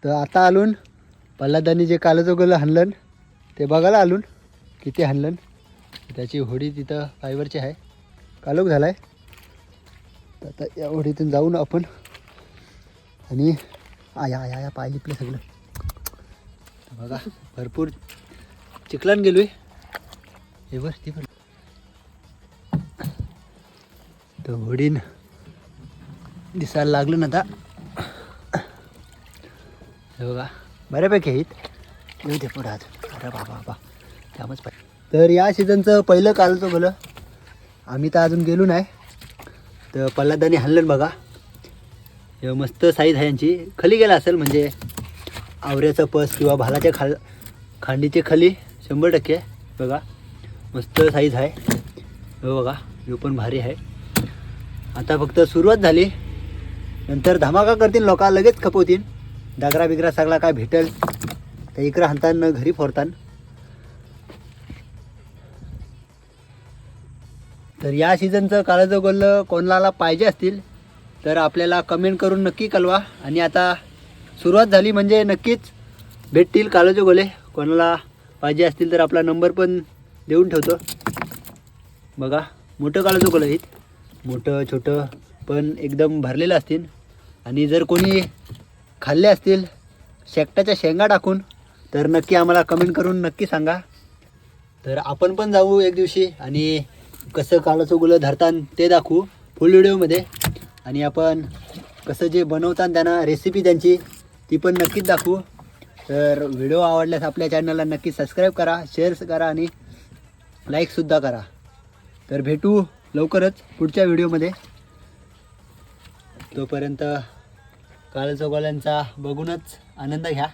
तर आता आलून पल्लादानी जे कालजोगलं हाणलं ते बघायला आलून किती हाणलं. त्याची होडी तिथं फायबरची आहे, कालोख झाला आहे. तर आता या होडीतून जाऊन आपण आणि आया आया आया पाय लिपलं सगळं. बघा भरपूर चिखलान गेलो आहे हे वर ती पण. तर होडीन दिसायला लागलं ना आता. हे बघा बऱ्यापैकी आहेत. येऊ दे पुढं आज. अरे बाबा बाबा त्यामुळेच पाहिजे. तर या सीझनचं पहिलं कालचं भलं आम्ही तर अजून गेलो नाही. तर पल्लादानी हाणलं बघा. हे मस्त साईज आहे यांची. खाली गेला असेल म्हणजे आवऱ्याचं पस किंवा भालाच्या खांडीचे खाली 100% बघा. मस्त साईज आहे हो बघा. हे पण भारी आहे. आता फक्त सुरुवात झाली, नंतर धमाका करतील लोक, लगेच खपवतील. डागरा बिगरा सगळा काय भेटेल त्या इकडं हाणतान घरी फोडतान. तर या सीझनचं काळाचं गोल्ल कोणाला पाहिजे असतील तर आपल्याला कमेंट करून नक्की कळवा. आणि आता सुरुवात झाली म्हणजे नक्कीच भेटतील काळाचे गोले. कोणाला पाहिजे असतील तर आपला नंबर पण देऊन ठेवतो. बघा मोठं काळाचं गोलं आहेत, मोठं छोटं पण एकदम भरलेलं असतील. आणि जर कोणी खाल्ले असतील शेकटाच्या शेंगा टाकून तर नक्की आम्हाला कमेंट करून नक्की सांगा. तर आपण पण जाऊ एक दिवशी आणि कसं काळाचं गोलं धरतान ते दाखवू फुल व्हिडिओमध्ये. आणि आपण कसं जे बनवतात त्यांना रेसिपी त्यांची ती पण नक्कीच दाखवू. तर व्हिडिओ आवडल्यास आपल्या चॅनलला नक्की सबस्क्राईब करा, शेअर करा आणि लाईकसुद्धा करा. तर भेटू लवकरच पुढच्या व्हिडिओमध्ये. तोपर्यंत काळाचं गोल्यांचा बघूनच आनंद घ्या.